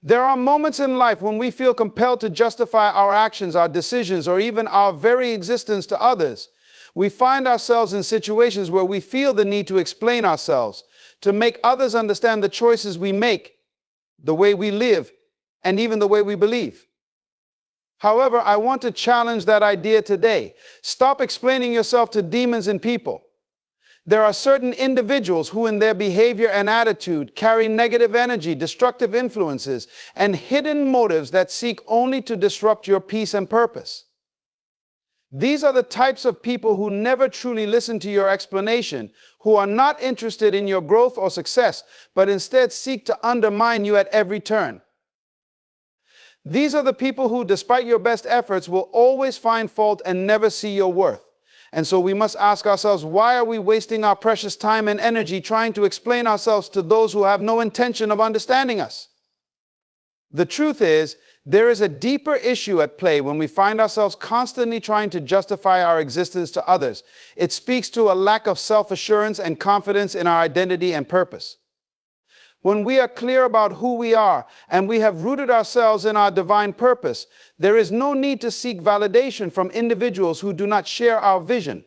There are moments in life when we feel compelled to justify our actions, our decisions, or even our very existence to others. We find ourselves in situations where we feel the need to explain ourselves, to make others understand the choices we make, the way we live, and even the way we believe. However, I want to challenge that idea today. Stop explaining yourself to demons and people. There are certain individuals who in their behavior and attitude carry negative energy, destructive influences, and hidden motives that seek only to disrupt your peace and purpose. These are the types of people who never truly listen to your explanation, who are not interested in your growth or success, but instead seek to undermine you at every turn. These are the people who, despite your best efforts, will always find fault and never see your worth. And so we must ask ourselves, why are we wasting our precious time and energy trying to explain ourselves to those who have no intention of understanding us? The truth is, there is a deeper issue at play when we find ourselves constantly trying to justify our existence to others. It speaks to a lack of self-assurance and confidence in our identity and purpose. When we are clear about who we are and we have rooted ourselves in our divine purpose, there is no need to seek validation from individuals who do not share our vision.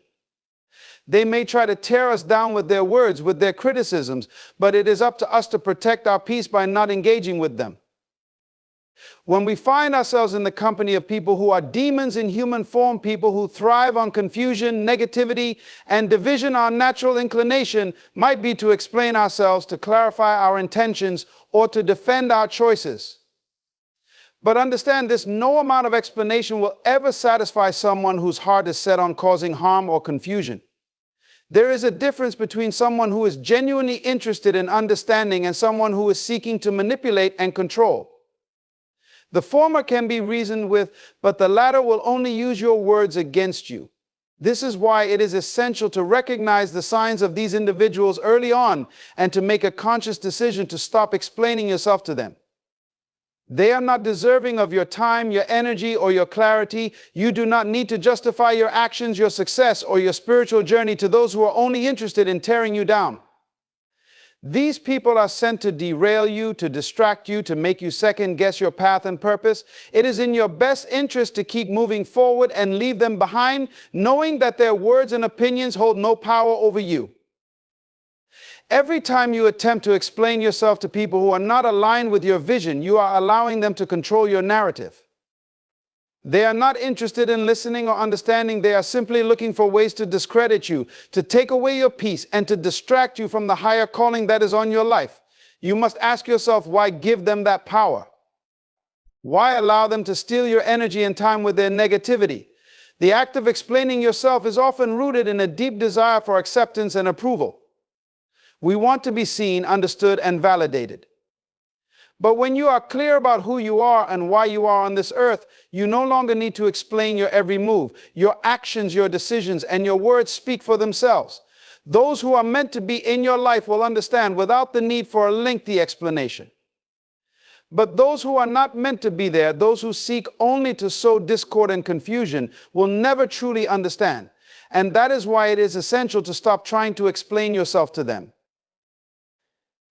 They may try to tear us down with their words, with their criticisms, but it is up to us to protect our peace by not engaging with them. When we find ourselves in the company of people who are demons in human form, people who thrive on confusion, negativity, and division, our natural inclination might be to explain ourselves, to clarify our intentions, or to defend our choices. But understand this, no amount of explanation will ever satisfy someone whose heart is set on causing harm or confusion. There is a difference between someone who is genuinely interested in understanding and someone who is seeking to manipulate and control. The former can be reasoned with, but the latter will only use your words against you. This is why it is essential to recognize the signs of these individuals early on and to make a conscious decision to stop explaining yourself to them. They are not deserving of your time, your energy, or your clarity. You do not need to justify your actions, your success, or your spiritual journey to those who are only interested in tearing you down. These people are sent to derail you, to distract you, to make you second-guess your path and purpose. It is in your best interest to keep moving forward and leave them behind, knowing that their words and opinions hold no power over you. Every time you attempt to explain yourself to people who are not aligned with your vision, you are allowing them to control your narrative. They are not interested in listening or understanding. They are simply looking for ways to discredit you, to take away your peace, and to distract you from the higher calling that is on your life. You must ask yourself, why give them that power? Why allow them to steal your energy and time with their negativity? The act of explaining yourself is often rooted in a deep desire for acceptance and approval. We want to be seen, understood, and validated. But when you are clear about who you are and why you are on this earth, you no longer need to explain your every move. Your actions, your decisions, and your words speak for themselves. Those who are meant to be in your life will understand without the need for a lengthy explanation. But those who are not meant to be there, those who seek only to sow discord and confusion, will never truly understand. And that is why it is essential to stop trying to explain yourself to them.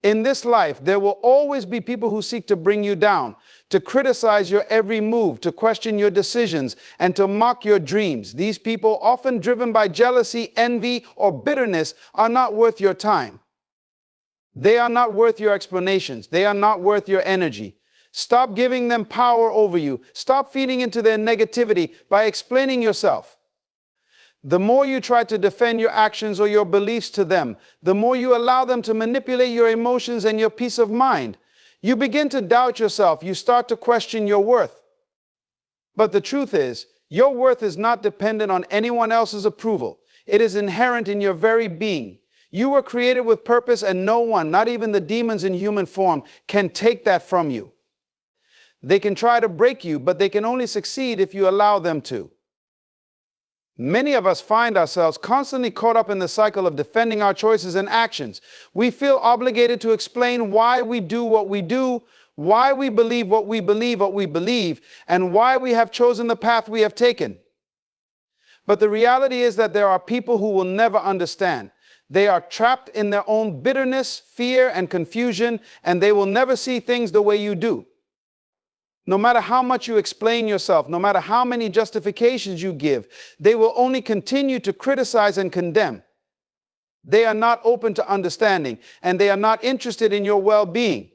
In this life, there will always be people who seek to bring you down, to criticize your every move, to question your decisions, and to mock your dreams. These people, often driven by jealousy, envy, or bitterness, are not worth your time. They are not worth your explanations. They are not worth your energy. Stop giving them power over you. Stop feeding into their negativity by explaining yourself. The more you try to defend your actions or your beliefs to them, the more you allow them to manipulate your emotions and your peace of mind. You begin to doubt yourself. You start to question your worth. But the truth is, your worth is not dependent on anyone else's approval. It is inherent in your very being. You were created with purpose, and no one, not even the demons in human form, can take that from you. They can try to break you, but they can only succeed if you allow them to. Many of us find ourselves constantly caught up in the cycle of defending our choices and actions. We feel obligated to explain why we do what we do, why we believe what we believe, and why we have chosen the path we have taken. But the reality is that there are people who will never understand. They are trapped in their own bitterness, fear, and confusion, and they will never see things the way you do. No matter how much you explain yourself, no matter how many justifications you give, they will only continue to criticize and condemn. They are not open to understanding, and they are not interested in your well-being.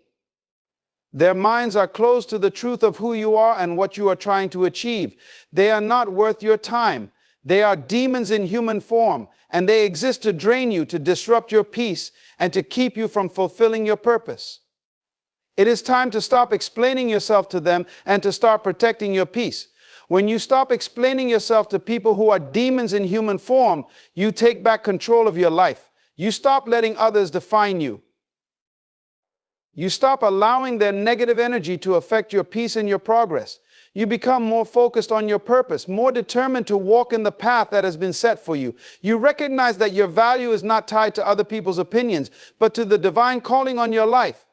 Their minds are closed to the truth of who you are and what you are trying to achieve. They are not worth your time. They are demons in human form, and they exist to drain you, to disrupt your peace, and to keep you from fulfilling your purpose. It is time to stop explaining yourself to them and to start protecting your peace. When you stop explaining yourself to people who are demons in human form, you take back control of your life. You stop letting others define you. You stop allowing their negative energy to affect your peace and your progress. You become more focused on your purpose, more determined to walk in the path that has been set for you. You recognize that your value is not tied to other people's opinions, but to the divine calling on your life.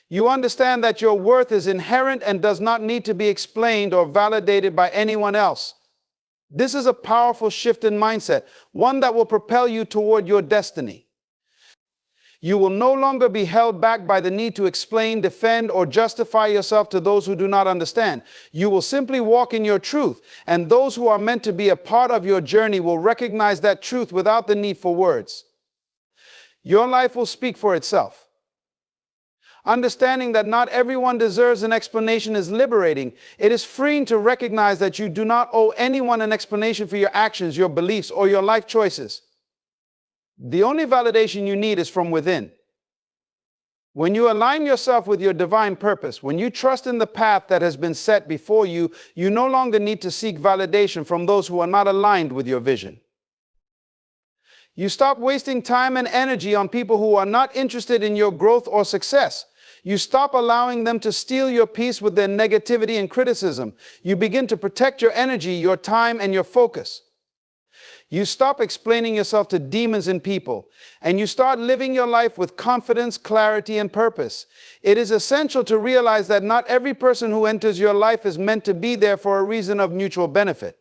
You understand that your worth is inherent and does not need to be explained or validated by anyone else. This is a powerful shift in mindset, one that will propel you toward your destiny. You will no longer be held back by the need to explain, defend, or justify yourself to those who do not understand. You will simply walk in your truth, and those who are meant to be a part of your journey will recognize that truth without the need for words. Your life will speak for itself. Understanding that not everyone deserves an explanation is liberating. It is freeing to recognize that you do not owe anyone an explanation for your actions, your beliefs, or your life choices. The only validation you need is from within. When you align yourself with your divine purpose, when you trust in the path that has been set before you, you no longer need to seek validation from those who are not aligned with your vision. You stop wasting time and energy on people who are not interested in your growth or success. You stop allowing them to steal your peace with their negativity and criticism. You begin to protect your energy, your time, and your focus. You stop explaining yourself to demons and people, and you start living your life with confidence, clarity, and purpose. It is essential to realize that not every person who enters your life is meant to be there for a reason of mutual benefit.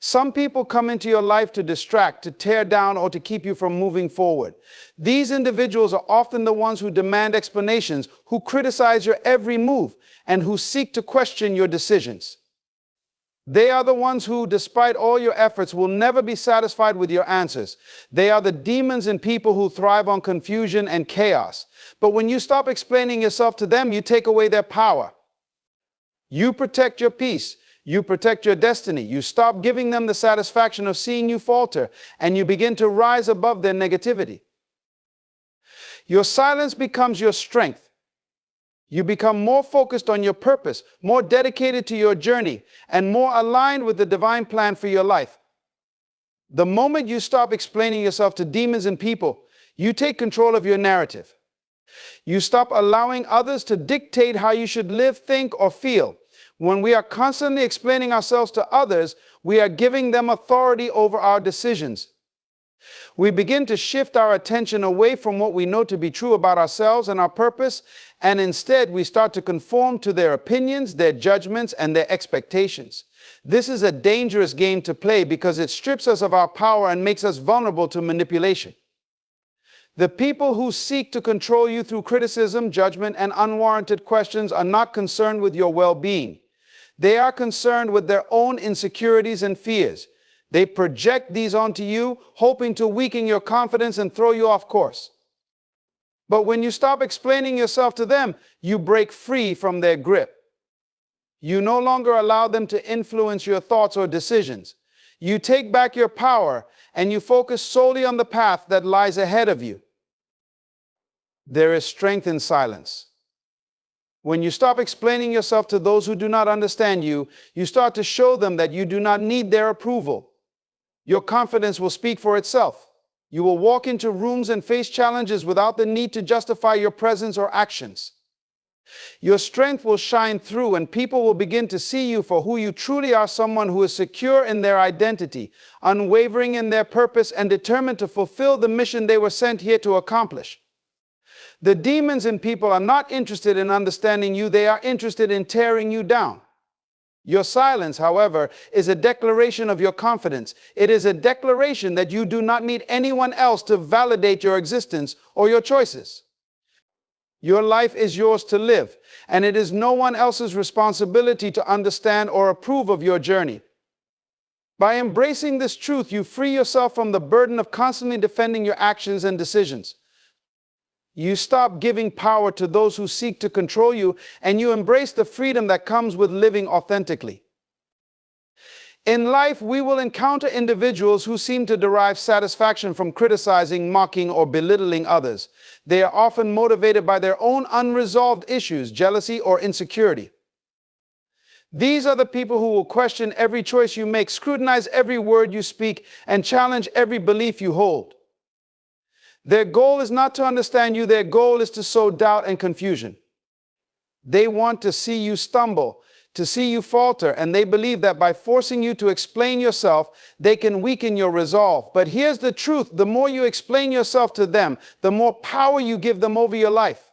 Some people come into your life to distract, to tear down, or to keep you from moving forward. These individuals are often the ones who demand explanations, who criticize your every move, and who seek to question your decisions. They are the ones who, despite all your efforts, will never be satisfied with your answers. They are the demons in people who thrive on confusion and chaos. But when you stop explaining yourself to them, you take away their power. You protect your peace. You protect your destiny. You stop giving them the satisfaction of seeing you falter, and you begin to rise above their negativity. Your silence becomes your strength. You become more focused on your purpose, more dedicated to your journey, and more aligned with the divine plan for your life. The moment you stop explaining yourself to demons and people, you take control of your narrative. You stop allowing others to dictate how you should live, think, or feel. When we are constantly explaining ourselves to others, we are giving them authority over our decisions. We begin to shift our attention away from what we know to be true about ourselves and our purpose, and instead we start to conform to their opinions, their judgments, and their expectations. This is a dangerous game to play because it strips us of our power and makes us vulnerable to manipulation. The people who seek to control you through criticism, judgment, and unwarranted questions are not concerned with your well-being. They are concerned with their own insecurities and fears. They project these onto you, hoping to weaken your confidence and throw you off course. But when you stop explaining yourself to them, you break free from their grip. You no longer allow them to influence your thoughts or decisions. You take back your power and you focus solely on the path that lies ahead of you. There is strength in silence. When you stop explaining yourself to those who do not understand you, you start to show them that you do not need their approval. Your confidence will speak for itself. You will walk into rooms and face challenges without the need to justify your presence or actions. Your strength will shine through, and people will begin to see you for who you truly are, someone who is secure in their identity, unwavering in their purpose, and determined to fulfill the mission they were sent here to accomplish. The demons in people are not interested in understanding you, they are interested in tearing you down. Your silence, however, is a declaration of your confidence. It is a declaration that you do not need anyone else to validate your existence or your choices. Your life is yours to live, and it is no one else's responsibility to understand or approve of your journey. By embracing this truth, you free yourself from the burden of constantly defending your actions and decisions. You stop giving power to those who seek to control you, and you embrace the freedom that comes with living authentically. In life, we will encounter individuals who seem to derive satisfaction from criticizing, mocking, or belittling others. They are often motivated by their own unresolved issues, jealousy, or insecurity. These are the people who will question every choice you make, scrutinize every word you speak, and challenge every belief you hold. Their goal is not to understand you, their goal is to sow doubt and confusion. They want to see you stumble, to see you falter, and they believe that by forcing you to explain yourself, they can weaken your resolve. But here's the truth: the more you explain yourself to them, the more power you give them over your life.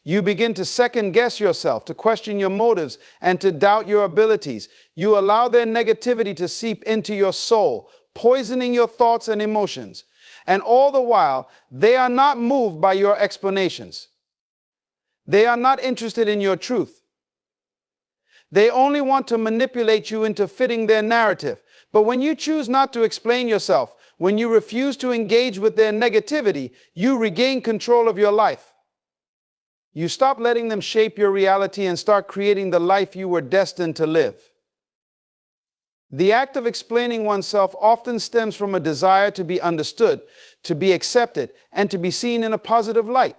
You begin to second guess yourself, to question your motives, and to doubt your abilities. You allow their negativity to seep into your soul, poisoning your thoughts and emotions. And all the while, they are not moved by your explanations. They are not interested in your truth. They only want to manipulate you into fitting their narrative. But when you choose not to explain yourself, when you refuse to engage with their negativity, you regain control of your life. You stop letting them shape your reality and start creating the life you were destined to live. The act of explaining oneself often stems from a desire to be understood, to be accepted, and to be seen in a positive light.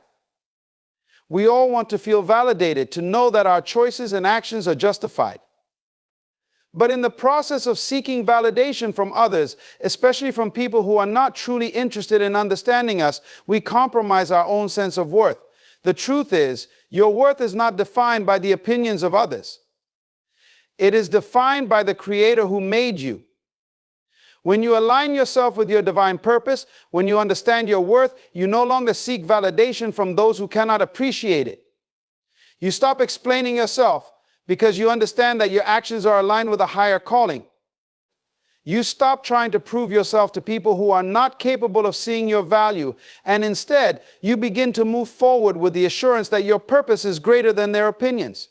We all want to feel validated, to know that our choices and actions are justified. But in the process of seeking validation from others, especially from people who are not truly interested in understanding us, we compromise our own sense of worth. The truth is, your worth is not defined by the opinions of others. It is defined by the Creator who made you. When you align yourself with your divine purpose, when you understand your worth, you no longer seek validation from those who cannot appreciate it. You stop explaining yourself because you understand that your actions are aligned with a higher calling. You stop trying to prove yourself to people who are not capable of seeing your value, and instead, you begin to move forward with the assurance that your purpose is greater than their opinions.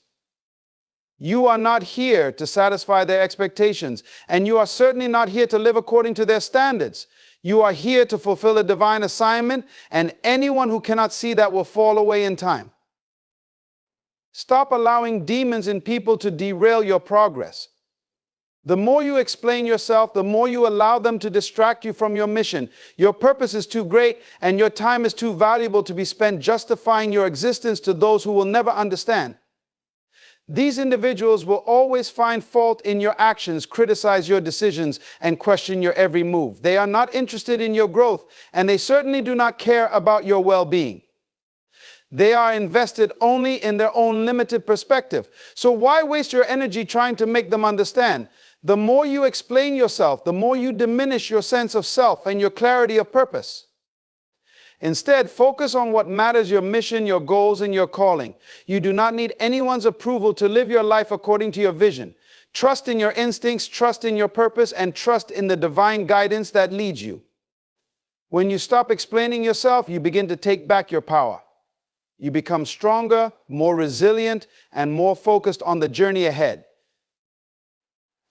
You are not here to satisfy their expectations, and you are certainly not here to live according to their standards. You are here to fulfill a divine assignment, and anyone who cannot see that will fall away in time. Stop allowing demons in people to derail your progress. The more you explain yourself, the more you allow them to distract you from your mission. Your purpose is too great, and your time is too valuable to be spent justifying your existence to those who will never understand. These individuals will always find fault in your actions, criticize your decisions, and question your every move. They are not interested in your growth, and they certainly do not care about your well-being. They are invested only in their own limited perspective. So why waste your energy trying to make them understand? The more you explain yourself, the more you diminish your sense of self and your clarity of purpose. Instead, focus on what matters: your mission, your goals, and your calling. You do not need anyone's approval to live your life according to your vision. Trust in your instincts, trust in your purpose, and trust in the divine guidance that leads you. When you stop explaining yourself, you begin to take back your power. You become stronger, more resilient, and more focused on the journey ahead.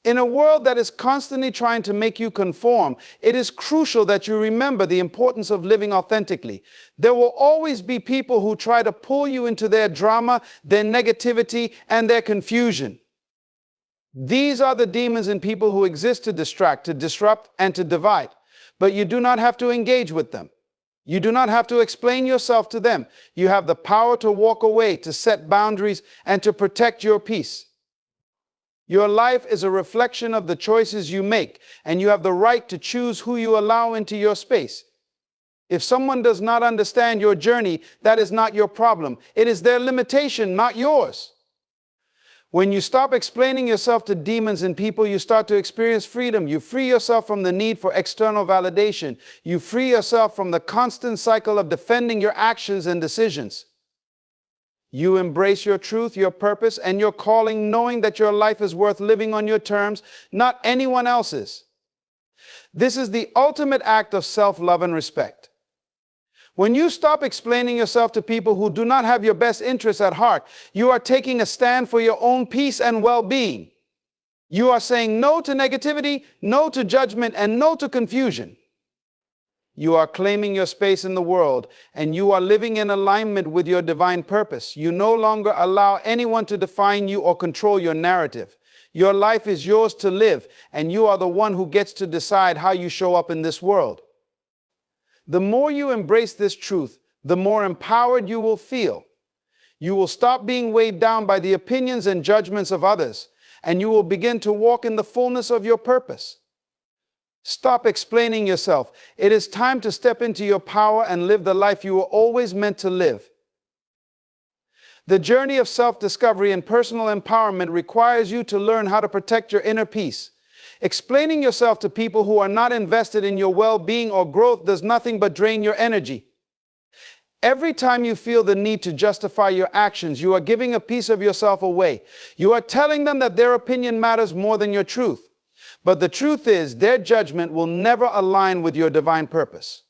In a world that is constantly trying to make you conform, it is crucial that you remember the importance of living authentically. There will always be people who try to pull you into their drama, their negativity, and their confusion. These are the demons in people who exist to distract, to disrupt, and to divide. But you do not have to engage with them. You do not have to explain yourself to them. You have the power to walk away, to set boundaries, and to protect your peace. Your life is a reflection of the choices you make, and you have the right to choose who you allow into your space. If someone does not understand your journey, that is not your problem. It is their limitation, not yours. When you stop explaining yourself to demons and people, you start to experience freedom. You free yourself from the need for external validation. You free yourself from the constant cycle of defending your actions and decisions. You embrace your truth, your purpose, and your calling, knowing that your life is worth living on your terms, not anyone else's. This is the ultimate act of self-love and respect. When you stop explaining yourself to people who do not have your best interests at heart, you are taking a stand for your own peace and well-being. You are saying no to negativity, no to judgment, and no to confusion. You are claiming your space in the world, and you are living in alignment with your divine purpose. You no longer allow anyone to define you or control your narrative. Your life is yours to live, and you are the one who gets to decide how you show up in this world. The more you embrace this truth, the more empowered you will feel. You will stop being weighed down by the opinions and judgments of others, and you will begin to walk in the fullness of your purpose. Stop explaining yourself. It is time to step into your power and live the life you were always meant to live. The journey of self-discovery and personal empowerment requires you to learn how to protect your inner peace. Explaining yourself to people who are not invested in your well-being or growth does nothing but drain your energy. Every time you feel the need to justify your actions, you are giving a piece of yourself away. You are telling them that their opinion matters more than your truth. But the truth is, their judgment will never align with your divine purpose.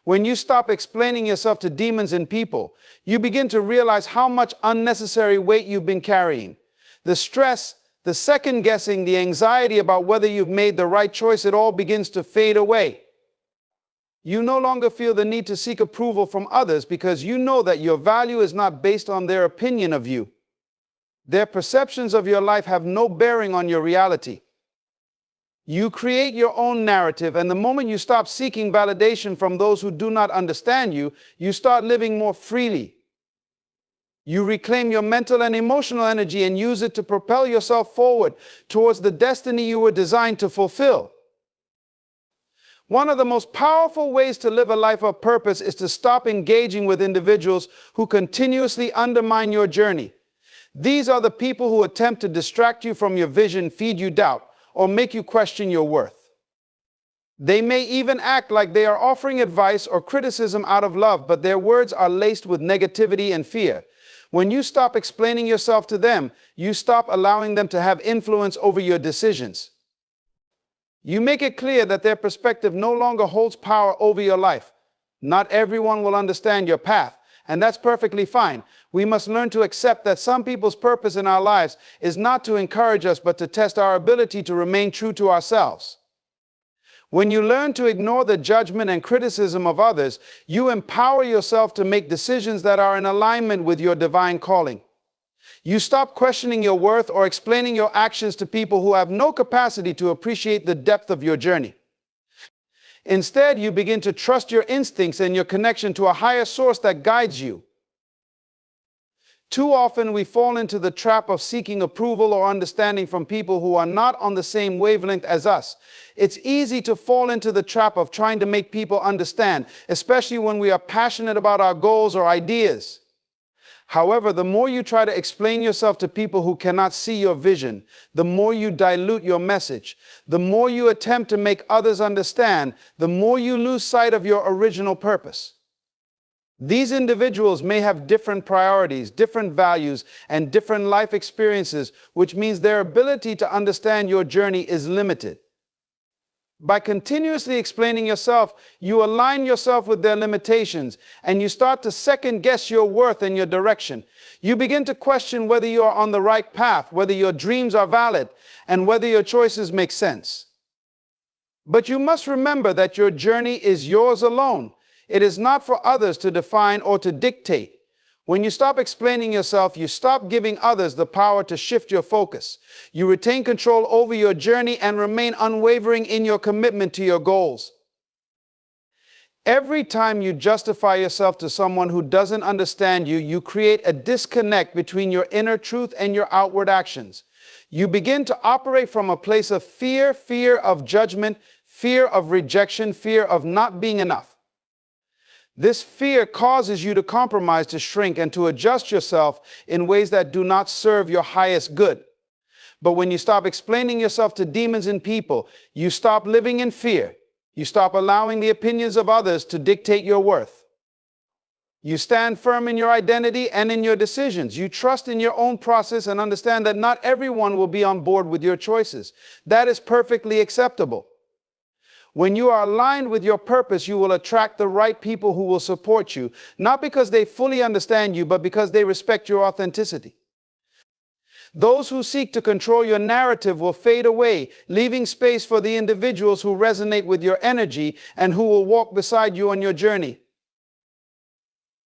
When you stop explaining yourself to demons and people, you begin to realize how much unnecessary weight you've been carrying. The stress, the second guessing, the anxiety about whether you've made the right choice, it all begins to fade away. You no longer feel the need to seek approval from others because you know that your value is not based on their opinion of you. Their perceptions of your life have no bearing on your reality. You create your own narrative, and the moment you stop seeking validation from those who do not understand you, you start living more freely. You reclaim your mental and emotional energy and use it to propel yourself forward towards the destiny you were designed to fulfill. One of the most powerful ways to live a life of purpose is to stop engaging with individuals who continuously undermine your journey. These are the people who attempt to distract you from your vision, feed you doubt, or make you question your worth. They may even act like they are offering advice or criticism out of love, but their words are laced with negativity and fear. When you stop explaining yourself to them, you stop allowing them to have influence over your decisions. You make it clear that their perspective no longer holds power over your life. Not everyone will understand your path, and that's perfectly fine. We must learn to accept that some people's purpose in our lives is not to encourage us, but to test our ability to remain true to ourselves. When you learn to ignore the judgment and criticism of others, you empower yourself to make decisions that are in alignment with your divine calling. You stop questioning your worth or explaining your actions to people who have no capacity to appreciate the depth of your journey. Instead, you begin to trust your instincts and your connection to a higher source that guides you. Too often we fall into the trap of seeking approval or understanding from people who are not on the same wavelength as us. It's easy to fall into the trap of trying to make people understand, especially when we are passionate about our goals or ideas. However, the more you try to explain yourself to people who cannot see your vision, the more you dilute your message. The more you attempt to make others understand, the more you lose sight of your original purpose. These individuals may have different priorities, different values, and different life experiences, which means their ability to understand your journey is limited. By continuously explaining yourself, you align yourself with their limitations, and you start to second guess your worth and your direction. You begin to question whether you are on the right path, whether your dreams are valid, and whether your choices make sense. But you must remember that your journey is yours alone. It is not for others to define or to dictate. When you stop explaining yourself, you stop giving others the power to shift your focus. You retain control over your journey and remain unwavering in your commitment to your goals. Every time you justify yourself to someone who doesn't understand you, you create a disconnect between your inner truth and your outward actions. You begin to operate from a place of fear of judgment, fear of rejection, fear of not being enough. This fear causes you to compromise, to shrink, and to adjust yourself in ways that do not serve your highest good. But when you stop explaining yourself to demons and people, you stop living in fear. You stop allowing the opinions of others to dictate your worth. You stand firm in your identity and in your decisions. You trust in your own process and understand that not everyone will be on board with your choices. That is perfectly acceptable. When you are aligned with your purpose, you will attract the right people who will support you, not because they fully understand you, but because they respect your authenticity. Those who seek to control your narrative will fade away, leaving space for the individuals who resonate with your energy and who will walk beside you on your journey.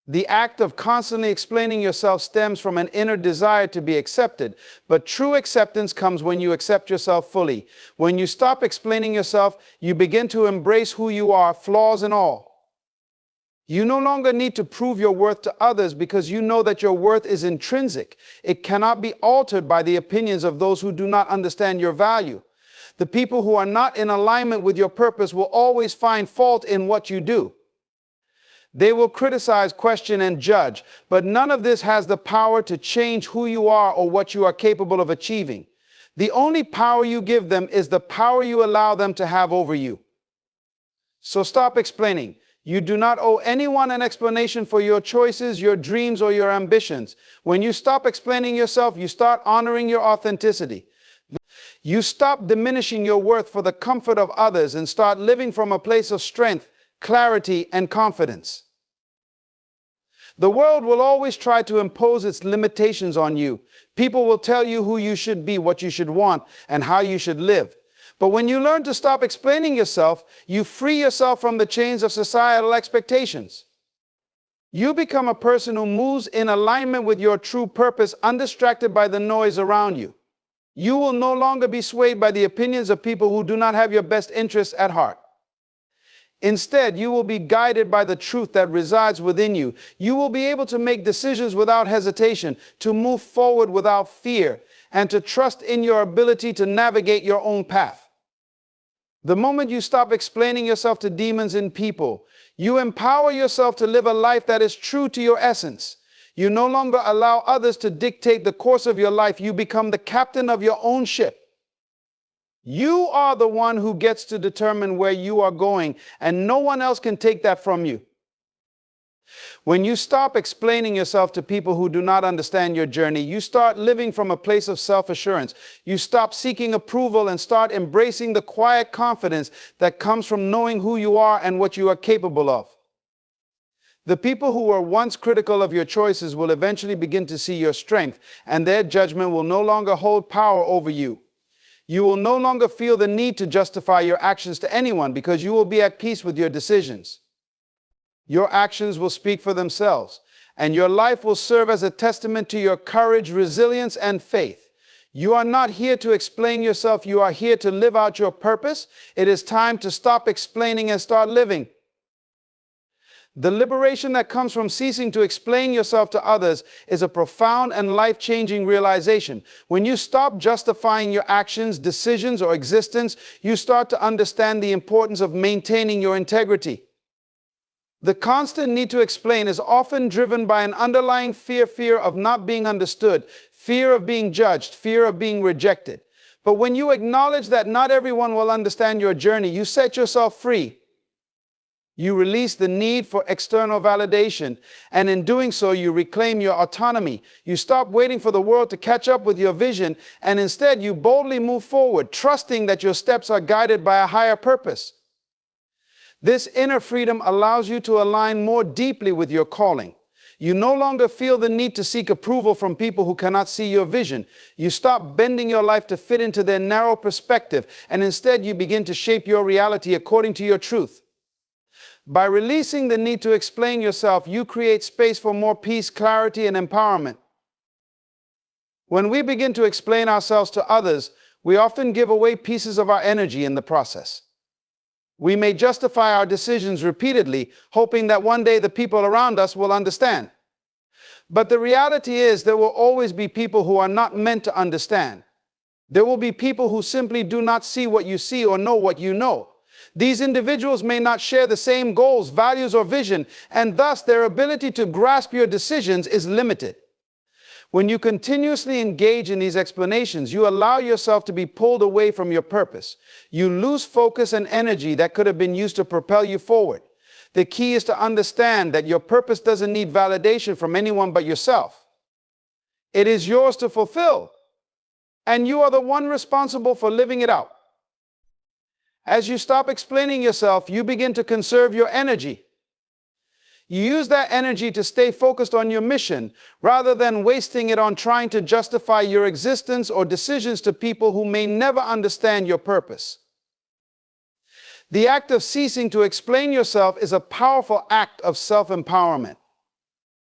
The act of constantly explaining yourself stems from an inner desire to be accepted, but true acceptance comes when you accept yourself fully. When you stop explaining yourself, you begin to embrace who you are, flaws and all. You no longer need to prove your worth to others because you know that your worth is intrinsic. It cannot be altered by the opinions of those who do not understand your value. The people who are not in alignment with your purpose will always find fault in what you do. They will criticize, question, and judge, but none of this has the power to change who you are or what you are capable of achieving. The only power you give them is the power you allow them to have over you. So stop explaining. You do not owe anyone an explanation for your choices, your dreams, or your ambitions. When you stop explaining yourself, you start honoring your authenticity. You stop diminishing your worth for the comfort of others and start living from a place of strength, clarity, and confidence. The world will always try to impose its limitations on you. People will tell you who you should be, what you should want, and how you should live. But when you learn to stop explaining yourself, you free yourself from the chains of societal expectations. You become a person who moves in alignment with your true purpose, undistracted by the noise around you. You will no longer be swayed by the opinions of people who do not have your best interests at heart. Instead, you will be guided by the truth that resides within you. You will be able to make decisions without hesitation, to move forward without fear, and to trust in your ability to navigate your own path. The moment you stop explaining yourself to demons and people, you empower yourself to live a life that is true to your essence. You no longer allow others to dictate the course of your life. You become the captain of your own ship. You are the one who gets to determine where you are going, and no one else can take that from you. When you stop explaining yourself to people who do not understand your journey, you start living from a place of self-assurance. You stop seeking approval and start embracing the quiet confidence that comes from knowing who you are and what you are capable of. The people who were once critical of your choices will eventually begin to see your strength, and their judgment will no longer hold power over you. You will no longer feel the need to justify your actions to anyone because you will be at peace with your decisions. Your actions will speak for themselves, and your life will serve as a testament to your courage, resilience, and faith. You are not here to explain yourself. You are here to live out your purpose. It is time to stop explaining and start living. The liberation that comes from ceasing to explain yourself to others is a profound and life-changing realization. When you stop justifying your actions, decisions, or existence, you start to understand the importance of maintaining your integrity. The constant need to explain is often driven by an underlying fear of not being understood, fear of being judged, fear of being rejected. But when you acknowledge that not everyone will understand your journey, you set yourself free. You release the need for external validation, and in doing so, you reclaim your autonomy. You stop waiting for the world to catch up with your vision, and instead you boldly move forward, trusting that your steps are guided by a higher purpose. This inner freedom allows you to align more deeply with your calling. You no longer feel the need to seek approval from people who cannot see your vision. You stop bending your life to fit into their narrow perspective, and instead you begin to shape your reality according to your truth. By releasing the need to explain yourself, you create space for more peace, clarity, and empowerment. When we begin to explain ourselves to others, we often give away pieces of our energy in the process. We may justify our decisions repeatedly, hoping that one day the people around us will understand. But the reality is there will always be people who are not meant to understand. There will be people who simply do not see what you see or know what you know. These individuals may not share the same goals, values, or vision, and thus their ability to grasp your decisions is limited. When you continuously engage in these explanations, you allow yourself to be pulled away from your purpose. You lose focus and energy that could have been used to propel you forward. The key is to understand that your purpose doesn't need validation from anyone but yourself. It is yours to fulfill, and you are the one responsible for living it out. As you stop explaining yourself, you begin to conserve your energy. You use that energy to stay focused on your mission, rather than wasting it on trying to justify your existence or decisions to people who may never understand your purpose. The act of ceasing to explain yourself is a powerful act of self-empowerment.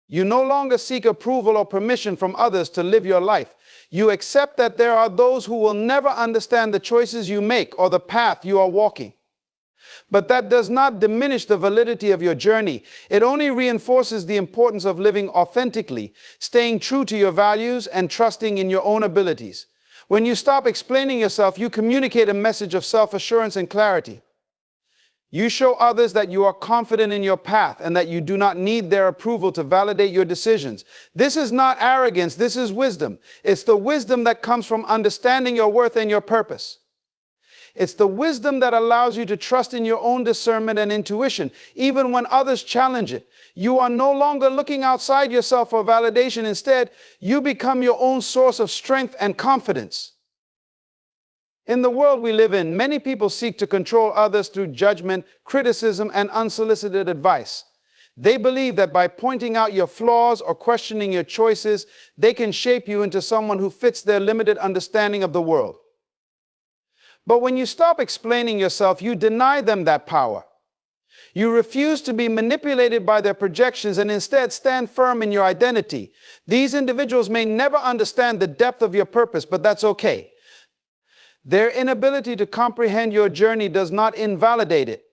You no longer seek approval or permission from others to live your life. You accept that there are those who will never understand the choices you make or the path you are walking. But that does not diminish the validity of your journey. It only reinforces the importance of living authentically, staying true to your values, and trusting in your own abilities. When you stop explaining yourself, you communicate a message of self-assurance and clarity. You show others that you are confident in your path and that you do not need their approval to validate your decisions. This is not arrogance, this is wisdom. It's the wisdom that comes from understanding your worth and your purpose. It's the wisdom that allows you to trust in your own discernment and intuition, even when others challenge it. You are no longer looking outside yourself for validation. Instead, you become your own source of strength and confidence. In the world we live in, many people seek to control others through judgment, criticism, and unsolicited advice. They believe that by pointing out your flaws or questioning your choices, they can shape you into someone who fits their limited understanding of the world. But when you stop explaining yourself, you deny them that power. You refuse to be manipulated by their projections and instead stand firm in your identity. These individuals may never understand the depth of your purpose, but that's okay. Their inability to comprehend your journey does not invalidate it.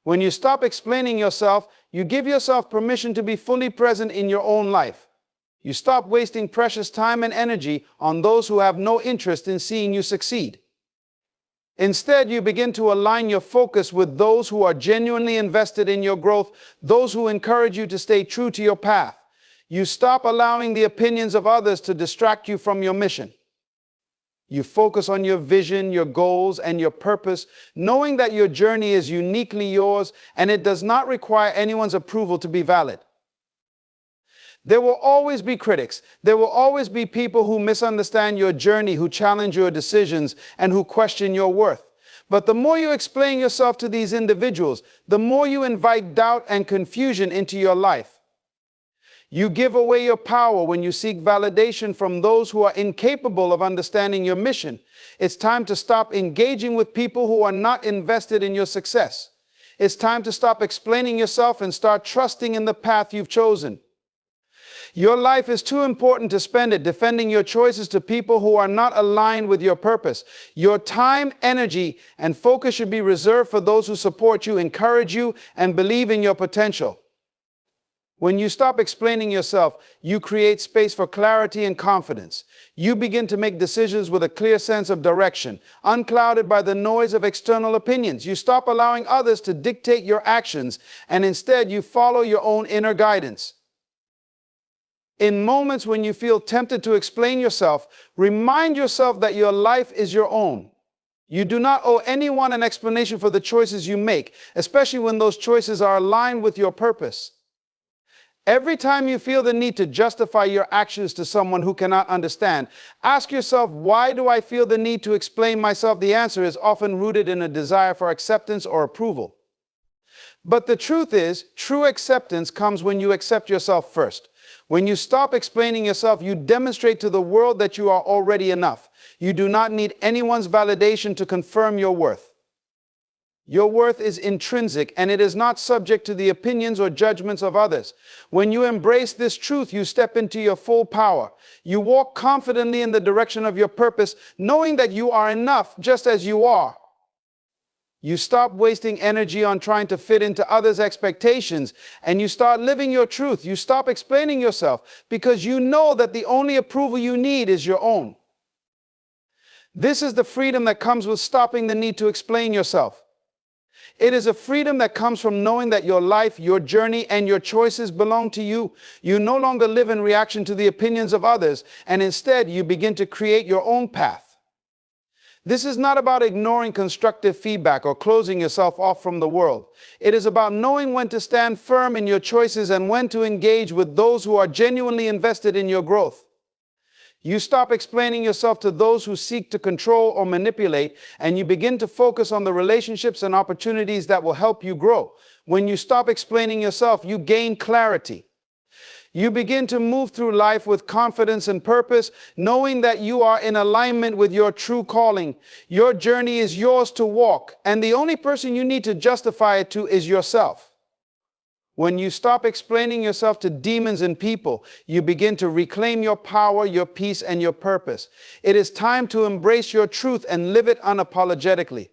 When you stop explaining yourself, you give yourself permission to be fully present in your own life. You stop wasting precious time and energy on those who have no interest in seeing you succeed. Instead, you begin to align your focus with those who are genuinely invested in your growth, those who encourage you to stay true to your path. You stop allowing the opinions of others to distract you from your mission. You focus on your vision, your goals, and your purpose, knowing that your journey is uniquely yours and it does not require anyone's approval to be valid. There will always be critics. There will always be people who misunderstand your journey, who challenge your decisions, and who question your worth. But the more you explain yourself to these individuals, the more you invite doubt and confusion into your life. You give away your power when you seek validation from those who are incapable of understanding your mission. It's time to stop engaging with people who are not invested in your success. It's time to stop explaining yourself and start trusting in the path you've chosen. Your life is too important to spend it defending your choices to people who are not aligned with your purpose. Your time, energy, and focus should be reserved for those who support you, encourage you, and believe in your potential. When you stop explaining yourself, you create space for clarity and confidence. You begin to make decisions with a clear sense of direction, unclouded by the noise of external opinions. You stop allowing others to dictate your actions, and instead you follow your own inner guidance. In moments when you feel tempted to explain yourself, remind yourself that your life is your own. You do not owe anyone an explanation for the choices you make, especially when those choices are aligned with your purpose. Every time you feel the need to justify your actions to someone who cannot understand, ask yourself, why do I feel the need to explain myself? The answer is often rooted in a desire for acceptance or approval. But the truth is, true acceptance comes when you accept yourself first. When you stop explaining yourself, you demonstrate to the world that you are already enough. You do not need anyone's validation to confirm your worth. Your worth is intrinsic, and it is not subject to the opinions or judgments of others. When you embrace this truth, you step into your full power. You walk confidently in the direction of your purpose, knowing that you are enough just as you are. You stop wasting energy on trying to fit into others' expectations, and you start living your truth. You stop explaining yourself because you know that the only approval you need is your own. This is the freedom that comes with stopping the need to explain yourself. It is a freedom that comes from knowing that your life, your journey, and your choices belong to you. You no longer live in reaction to the opinions of others, and instead you begin to create your own path. This is not about ignoring constructive feedback or closing yourself off from the world. It is about knowing when to stand firm in your choices and when to engage with those who are genuinely invested in your growth. You stop explaining yourself to those who seek to control or manipulate, and you begin to focus on the relationships and opportunities that will help you grow. When you stop explaining yourself, you gain clarity. You begin to move through life with confidence and purpose, knowing that you are in alignment with your true calling. Your journey is yours to walk, and the only person you need to justify it to is yourself. When you stop explaining yourself to demons and people, you begin to reclaim your power, your peace, and your purpose. It is time to embrace your truth and live it unapologetically.